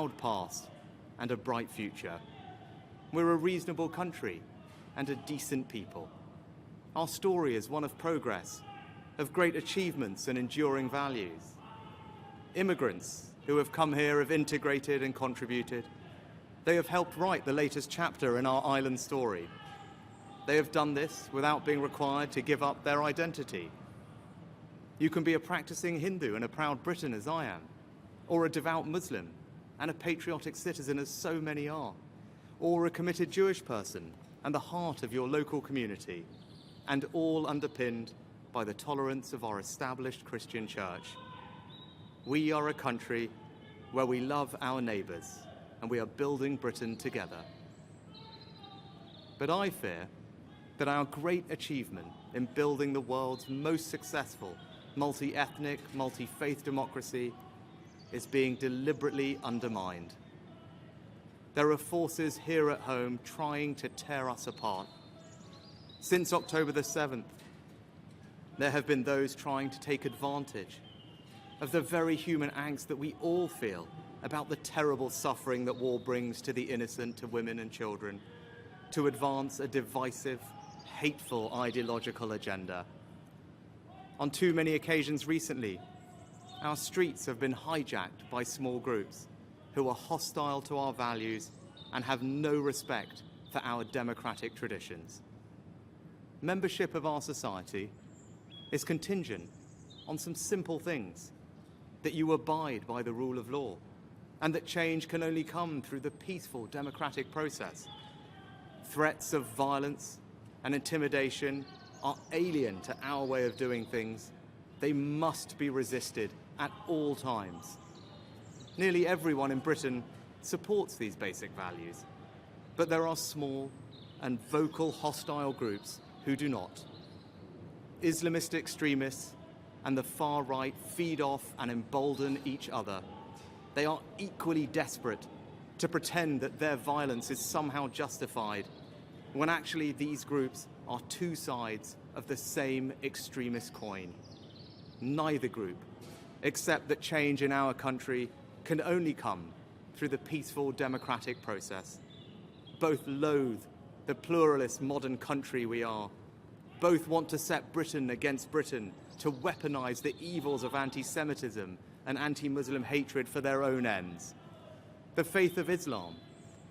proud past and a bright future. We're a reasonable country and a decent people. Our story is one of progress, of great achievements and enduring values. Immigrants who have come here have integrated and contributed. They have helped write the latest chapter in our island story. They have done this without being required to give up their identity. You can be a practicing Hindu and a proud Briton as I am, or a devout Muslim and a patriotic citizen as so many are, or a committed Jewish person and the heart of your local community, and all underpinned by the tolerance of our established Christian church. We are a country where we love our neighbours and we are building Britain together. But I fear that our great achievement in building the world's most successful multi-ethnic, multi-faith democracy is being deliberately undermined. There are forces here at home trying to tear us apart. Since October the 7th, there have been those trying to take advantage of the very human angst that we all feel about the terrible suffering that war brings to the innocent, to women and children, to advance a divisive, hateful ideological agenda. On too many occasions recently, our streets have been hijacked by small groups who are hostile to our values and have no respect for our democratic traditions. Membership of our society is contingent on some simple things: that you abide by the rule of law, and that change can only come through the peaceful democratic process. Threats of violence and intimidation are alien to our way of doing things. They must be resisted at all times. Nearly everyone in Britain supports these basic values, but there are small and vocal hostile groups who do not. Islamist extremists and the far right feed off and embolden each other. They are equally desperate to pretend that their violence is somehow justified, when actually these groups are two sides of the same extremist coin. Neither group accept that change in our country can only come through the peaceful democratic process. Both loathe the pluralist modern country we are. Both want to set Britain against Britain, to weaponize the evils of anti-Semitism and anti-Muslim hatred for their own ends. The faith of Islam,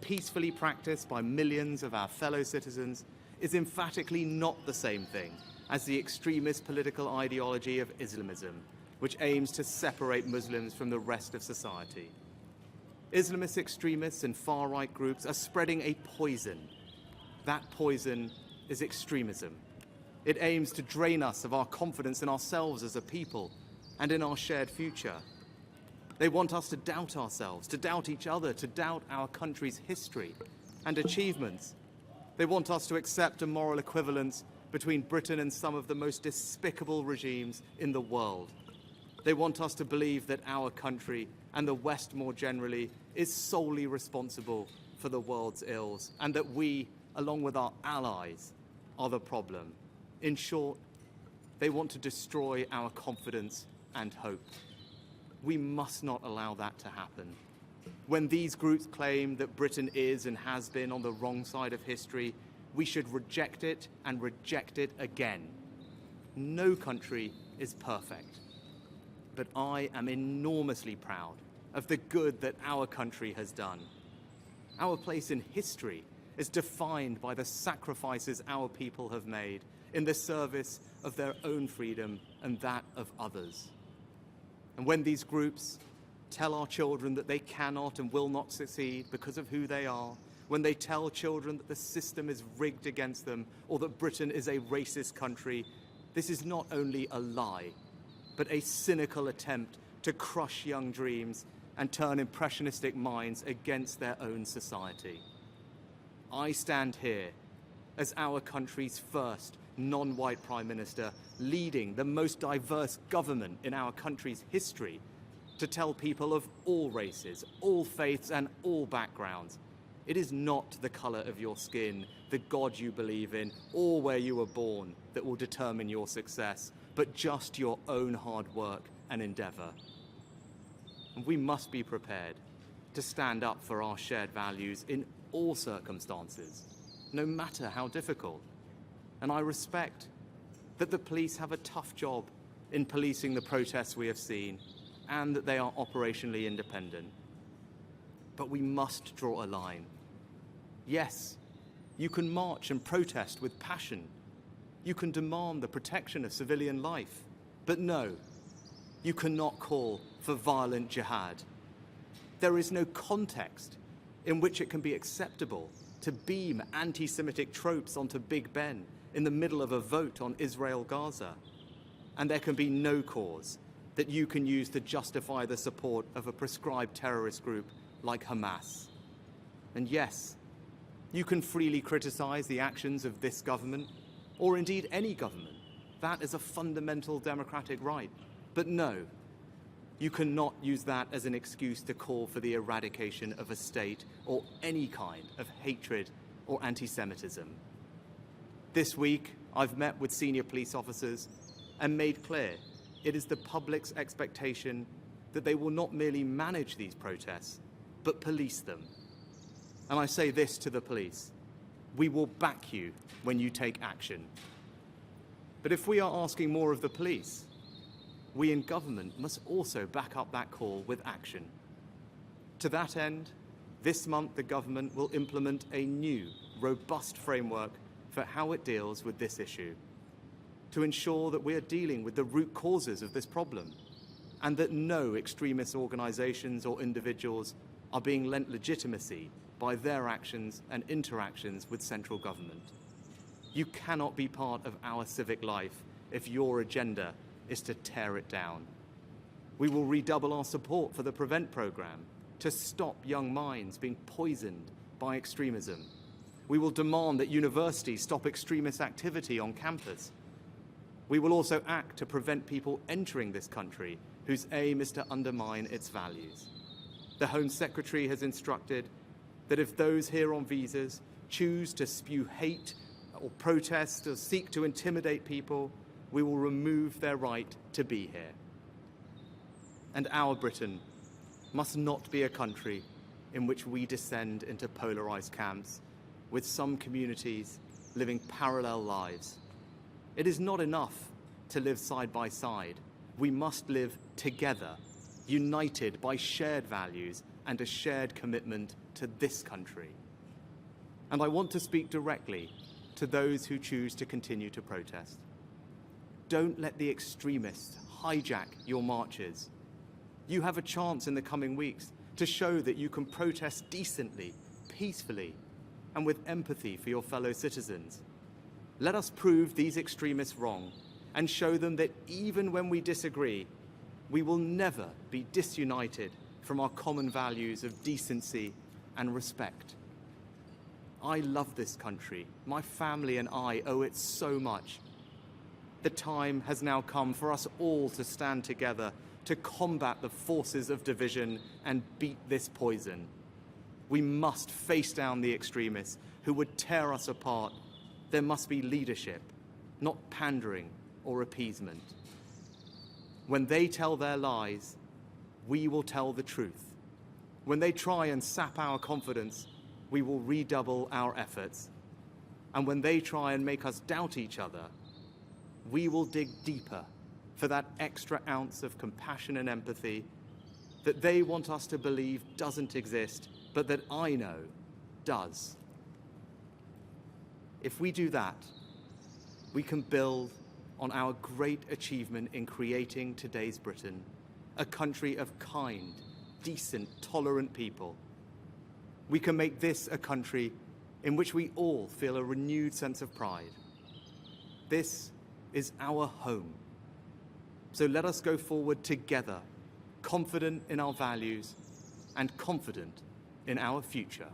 peacefully practiced by millions of our fellow citizens, is emphatically not the same thing as the extremist political ideology of Islamism, which aims to separate Muslims from the rest of society. Islamist extremists and far-right groups are spreading a poison. That poison is extremism. It aims to drain us of our confidence in ourselves as a people and in our shared future. They want us to doubt ourselves, to doubt each other, to doubt our country's history and achievements. They want us to accept a moral equivalence between Britain and some of the most despicable regimes in the world. They want us to believe that our country, and the West more generally, is solely responsible for the world's ills, and that we, along with our allies, are the problem. In short, they want to destroy our confidence and hope. We must not allow that to happen. When these groups claim that Britain is and has been on the wrong side of history, we should reject it and reject it again. No country is perfect, but I am enormously proud of the good that our country has done. Our place in history is defined by the sacrifices our people have made in the service of their own freedom and that of others. And when these groups tell our children that they cannot and will not succeed because of who they are, when they tell children that the system is rigged against them or that Britain is a racist country, this is not only a lie, but a cynical attempt to crush young dreams and turn impressionistic minds against their own society. I stand here as our country's first non-white Prime Minister, leading the most diverse government in our country's history, to tell people of all races, all faiths and all backgrounds, it is not the colour of your skin, the God you believe in, or where you were born that will determine your success, but just your own hard work and endeavour. And we must be prepared to stand up for our shared values in all circumstances, no matter how difficult. And I respect that the police have a tough job in policing the protests we have seen and that they are operationally independent. But we must draw a line. Yes, you can march and protest with passion. You can demand the protection of civilian life. But no, you cannot call for violent jihad. There is no context in which it can be acceptable to beam anti-Semitic tropes onto Big Ben in the middle of a vote on Israel-Gaza. And there can be no cause that you can use to justify the support of a prescribed terrorist group like Hamas. And yes, you can freely criticize the actions of this government, or indeed any government. That is a fundamental democratic right. But no, you cannot use that as an excuse to call for the eradication of a state or any kind of hatred or anti-Semitism. This week, I've met with senior police officers and made clear it is the public's expectation that they will not merely manage these protests, but police them. And I say this to the police: we will back you when you take action. But if we are asking more of the police, we in government must also back up that call with action. To that end, this month the government will implement a new, robust framework for how it deals with this issue, to ensure that we are dealing with the root causes of this problem, and that no extremist organisations or individuals are being lent legitimacy by their actions and interactions with central government. You cannot be part of our civic life if your agenda is to tear it down. We will redouble our support for the Prevent programme to stop young minds being poisoned by extremism. We will demand that universities stop extremist activity on campus. We will also act to prevent people entering this country whose aim is to undermine its values. The Home Secretary has instructed that if those here on visas choose to spew hate or protest or seek to intimidate people, we will remove their right to be here. And our Britain must not be a country in which we descend into polarised camps, with some communities living parallel lives. It is not enough to live side by side. We must live together, united by shared values and a shared commitment to this country. And I want to speak directly to those who choose to continue to protest. Don't let the extremists hijack your marches. You have a chance in the coming weeks to show that you can protest decently, peacefully, and with empathy for your fellow citizens. Let us prove these extremists wrong and show them that even when we disagree, we will never be disunited from our common values of decency and respect. I love this country. My family and I owe it so much. The time has now come for us all to stand together to combat the forces of division and beat this poison. We must face down the extremists who would tear us apart. There must be leadership, not pandering or appeasement. When they tell their lies, we will tell the truth. When they try and sap our confidence, we will redouble our efforts. And when they try and make us doubt each other, we will dig deeper for that extra ounce of compassion and empathy that they want us to believe doesn't exist, but that I know does. If we do that, we can build on our great achievement in creating today's Britain, a country of kind, decent, tolerant people. We can make this a country in which we all feel a renewed sense of pride. This is our home. So let us go forward together, confident in our values and confident in our future.